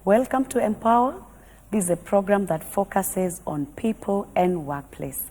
Welcome to Empower. This is a program that focuses on people and workplace.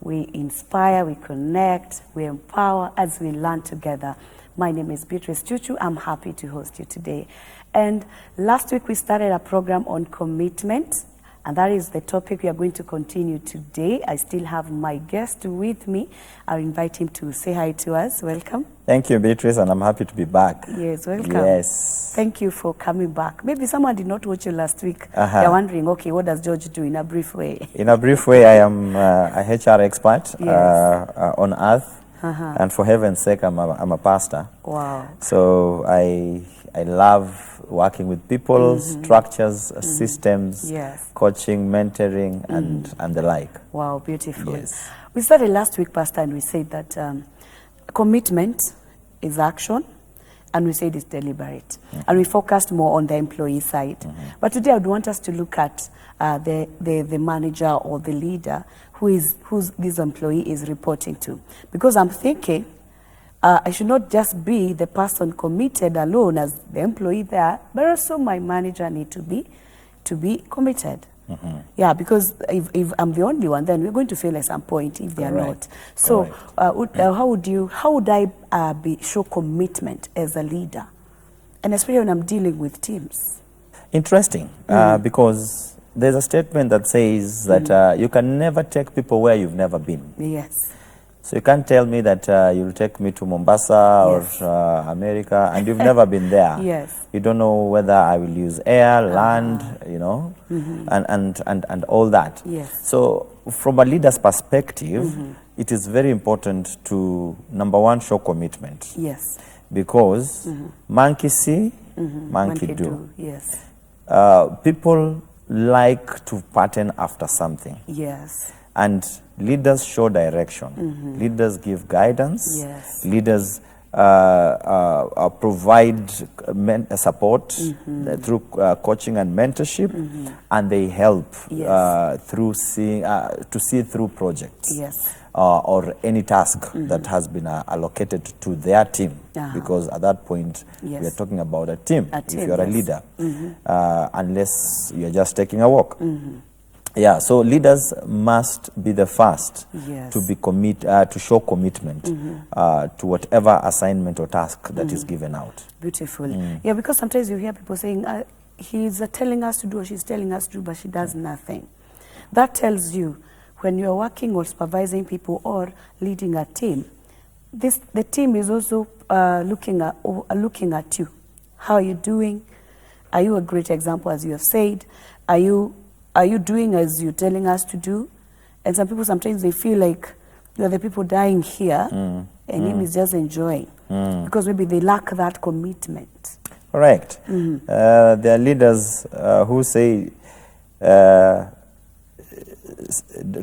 We inspire, we connect, we empower as we learn together. My name is Beatrice Chuchu. I'm happy to host you today. And last week we started a program on commitment, and that is the topic we are going to continue today. I still have my guest with me. I'll invite him to say hi to us. Welcome. Thank you, Beatrice, and I'm happy to be back. Yes, welcome. Yes. Thank you for coming back. Maybe someone did not watch you last week. They're wondering, okay, what does George do in a brief way? In a brief way, I am a HR expert on earth. And for heaven's sake, I'm a pastor. Wow. So I love working with people, structures, systems, coaching, mentoring, and the like. Wow, beautiful. Yes. We started last week, Pastor, and we said that commitment is action, and we said it's deliberate. And we focused more on the employee side. But today I would want us to look at the manager or the leader who this employee is reporting to. Because I'm thinking, I should not just be the person committed alone as the employee there, but also my manager need to be committed. Yeah, because if I'm the only one, then we're going to fail at some point if they are not. So how would I show commitment as a leader, and especially when I'm dealing with teams? Interesting, because there's a statement that says that you can never take people where you've never been. Yes. So you can't tell me that you'll take me to Mombasa or America and you've never been there. Yes. You don't know whether I will use air, land, you know, and all that. Yes. So from a leader's perspective, it is very important to, number one, show commitment. Yes. Because monkey see, monkey do. Yes. People like to pattern after something. Yes. And leaders show direction. Leaders give guidance. Yes. Leaders provide support through coaching and mentorship, and they help through to see through projects. Yes. Or any task that has been allocated to their team, because at that point we are talking about a team. If you're a leader, unless you're just taking a walk. Yeah, so leaders must be the first to be to show commitment to whatever assignment or task that is given out. Beautiful. Yeah, because sometimes you hear people saying, he's telling us to do or she's telling us to do, but she does nothing. That tells you when you're working or supervising people or leading a team, the team is also looking at you. How are you doing? Are you a great example, as you have said? Are you doing as you're telling us to do? And some people, sometimes they feel like they're the people dying here and him is just enjoying because maybe they lack that commitment. Correct. There are leaders who say,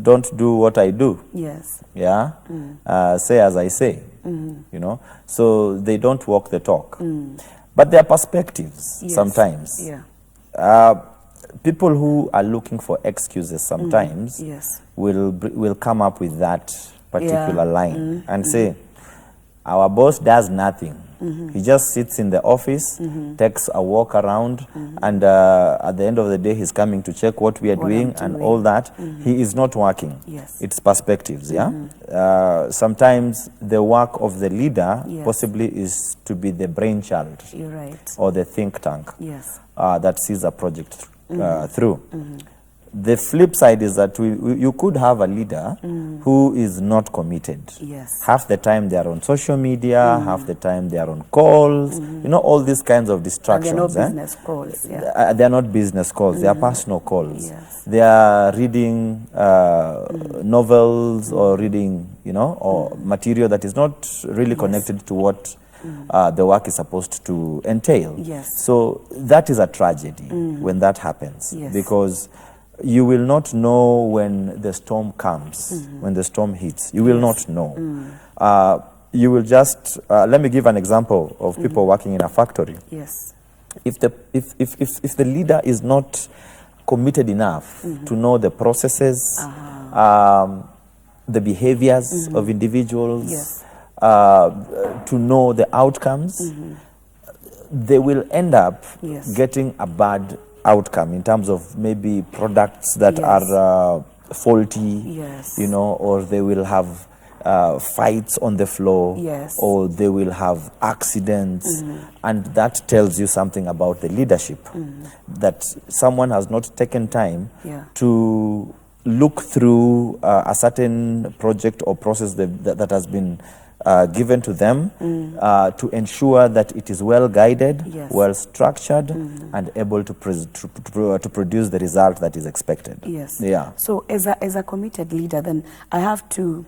don't do what I do. Yes. Yeah. Say as I say. You know. So they don't walk the talk. But there are perspectives sometimes. Yeah. People who are looking for excuses sometimes will come up with that particular line and say, our boss does nothing. He just sits in the office, takes a walk around, and at the end of the day, he's coming to check what we are doing and all that. He is not working. Yes. It's perspectives, sometimes the work of the leader possibly is to be the brainchild or the think tank that sees a project through. The flip side is that you could have a leader who is not committed. Yes. Half the time they are on social media, half the time they are on calls, you know, all these kinds of distractions. And they're not business calls. They're not business calls, they are personal calls. Yes. They are reading novels or reading, you know, or material that is not really connected to what the work is supposed to entail. Yes. So that is a tragedy when that happens, because you will not know when the storm comes, when the storm hits. You will not know. You will just, let me give an example of people working in a factory. Yes. If the leader is not committed enough to know the processes, the behaviors of individuals, to know the outcomes, they will end up getting a bad outcome in terms of maybe products that are faulty, you know, or they will have fights on the floor, or they will have accidents, and that tells you something about the leadership, that someone has not taken time to look through a certain project or process that has been given to them to ensure that it is well guided, well structured, and able to produce the result that is expected. So as a committed leader, then I have to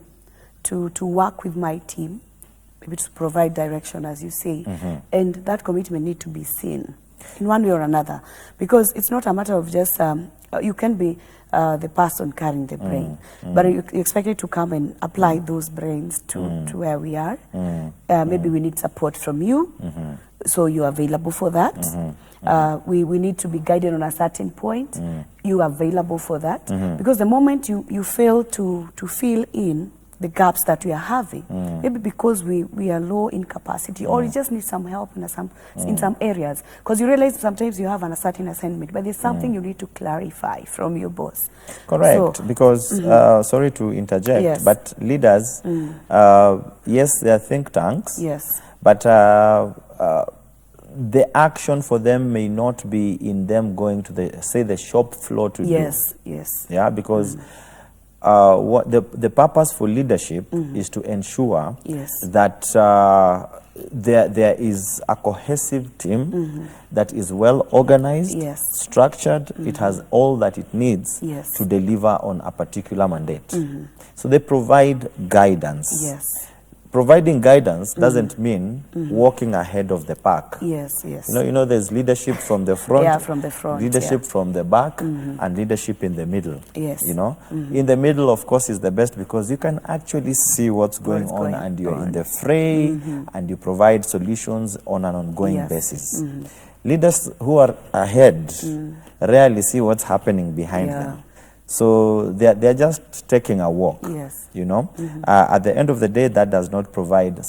work with my team, maybe to provide direction, as you say, and that commitment need to be seen in one way or another, because it's not a matter of just you can be the person carrying the brain, but you expect it to come and apply those brains to where we are. Maybe we need support from you, so you're available for that. We need to be guided on a certain point. You are available for that, because the moment you fail to fill in the gaps that we are having, maybe because we are low in capacity, or you just need some help in some areas, because you realize sometimes you have a certain assignment, but there's something you need to clarify from your boss. Correct, so, because sorry to interject, but leaders, yes, they are think tanks, but the action for them may not be in them going to the shop floor to do. Yeah, because what the purpose for leadership is to ensure that there is a cohesive team that is well organized, structured, it has all that it needs to deliver on a particular mandate. So they provide guidance. Providing guidance doesn't mean walking ahead of the pack. You know, there's leadership from the front, leadership from the back, and leadership in the middle. You know, in the middle, of course, is the best, because you can actually see what's going on, and you're in the fray, and you provide solutions on an ongoing basis. Leaders who are ahead rarely see what's happening behind them. So they're just taking a walk, you know. At the end of the day, that does not provide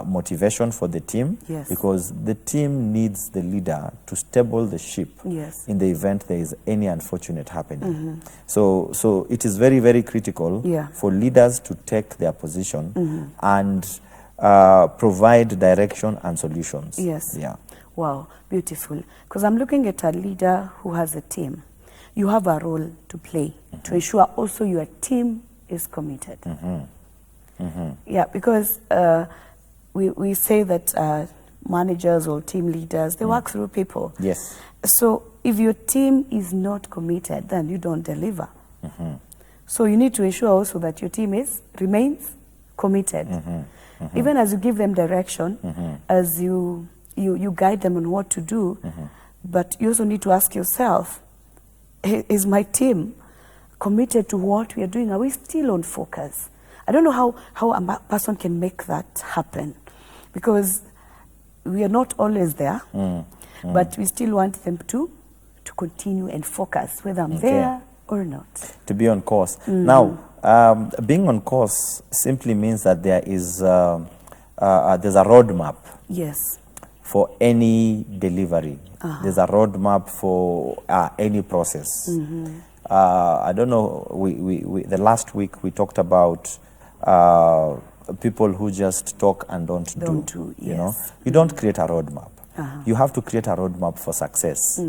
motivation for the team, because the team needs the leader to stable the ship in the event there is any unfortunate happening. So it is very, very critical for leaders to take their position and provide direction and solutions. Wow, beautiful. Because I'm looking at a leader who has a team. You have a role to play to ensure also your team is committed. Yeah, because we say that managers or team leaders, they work through people. So if your team is not committed, then you don't deliver. So you need to ensure also that your team remains committed. Even as you give them direction, as you guide them on what to do, but you also need to ask yourself, is my team committed to what we are doing? Are we still on focus? I don't know how a person can make that happen, because we are not always there, but we still want them to continue and focus, whether I'm there or not. To be on course. Now, being on course simply means that there is there's a roadmap. For any delivery. There's a roadmap for any process. I don't know, the last week we talked about people who just talk and don't do. You know, you don't create a roadmap. You have to create a roadmap for success.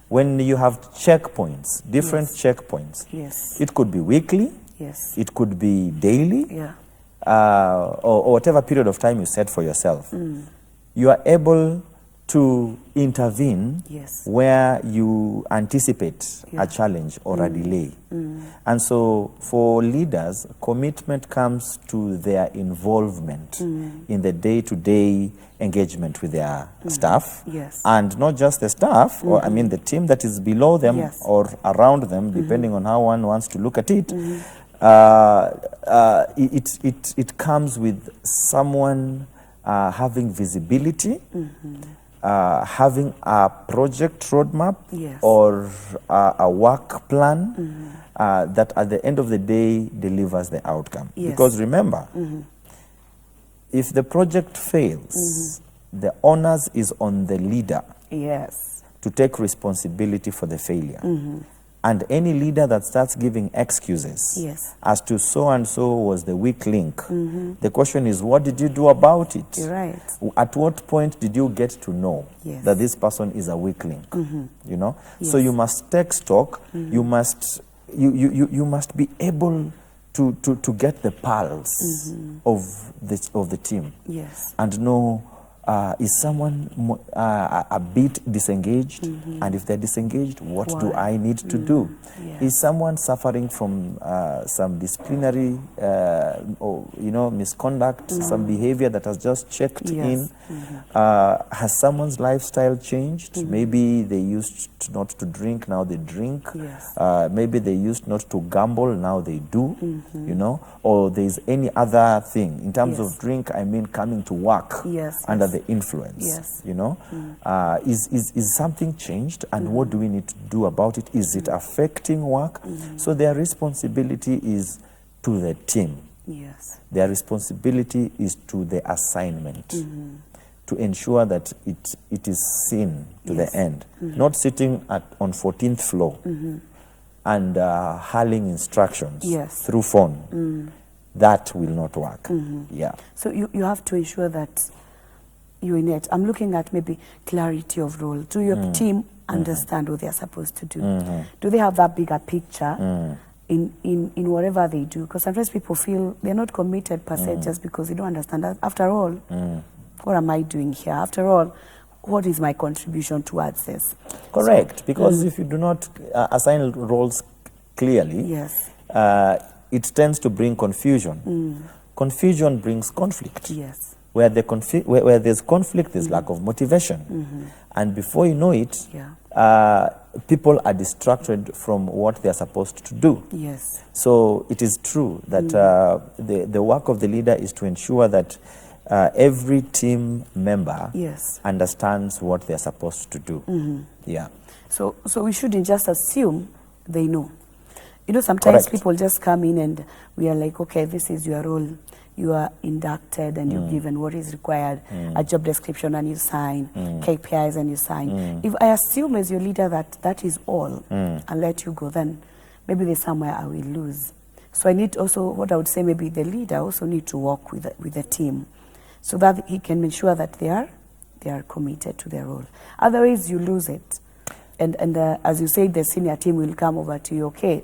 When you have checkpoints, different checkpoints, it could be weekly, it could be daily, or whatever period of time you set for yourself. You are able to intervene where you anticipate a challenge or a delay. And so for leaders, commitment comes to their involvement in the day-to-day engagement with their staff. And not just the staff, or I mean the team that is below them or around them, depending on how one wants to look at it. It comes with someone having visibility, having a project roadmap or a work plan that at the end of the day delivers the outcome. Because remember, if the project fails, the onus is on the leader to take responsibility for the failure. And any leader that starts giving excuses as to so-and-so was the weak link, the question is, what did you do about it? You're right. At what point did you get to know that this person is a weak link? You know? So you must take stock, you must be able to get the pulse of the team and know, is someone a bit disengaged? And if they're disengaged, what do I need to do? Is someone suffering from some disciplinary or misconduct, some behavior that has just checked in? Has someone's lifestyle changed? Maybe they used not to drink, now they drink. Maybe they used not to gamble, now they do. You know, or there's any other thing. In terms of drink, I mean coming to work under the influence. You know, is something changed, and what do we need to do about it? Is it affecting work? So their responsibility is to the team. Their responsibility is to the assignment, to ensure that it is seen to the end, not sitting on 14th floor and hurling instructions through phone. That will not work. So you have to ensure that you're in it. I'm looking at maybe clarity of role. Do your team understand what they're supposed to do? Do they have that bigger picture in whatever they do? Because sometimes people feel they're not committed per se just because they don't understand that. After all, what am I doing here? After all, what is my contribution towards this? Correct, so, because if you do not assign roles clearly, it tends to bring confusion. Confusion brings conflict. Where there's conflict, there's lack of motivation. And before you know it, people are distracted from what they're supposed to do. So it is true that the work of the leader is to ensure that every team member understands what they're supposed to do. So we shouldn't just assume they know. You know, sometimes people just come in and we are like, okay, this is your role. You are inducted and you're given what is required, a job description and you sign, KPIs and you sign. If I assume as your leader that is all and let you go, then maybe there's somewhere I will lose. So I need also, what I would say, maybe the leader also need to work with the team so that he can ensure that they are committed to their role. Otherwise, you lose it. And as you say, the senior team will come over to you, okay,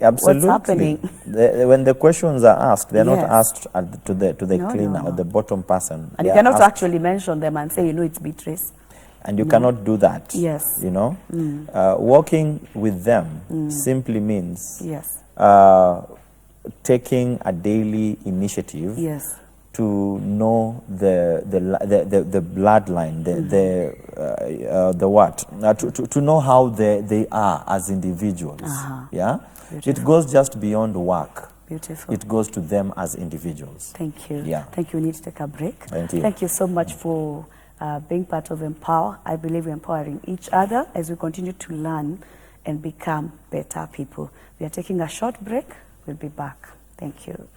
absolutely. What's happening? When the questions are asked, they're not asked to the cleaner or the bottom person. And you cannot actually mention them and say, you know, it's Beatrice. And you cannot do that. You know? Working with them simply means taking a daily initiative to know the bloodline, to know how they are as individuals. It goes just beyond work. It goes to them as individuals. Thank you. Thank you. We need to take a break. Thank you. Thank you so much for being part of Empower. I believe we're empowering each other as we continue to learn and become better people. We are taking a short break. We'll be back. Thank you.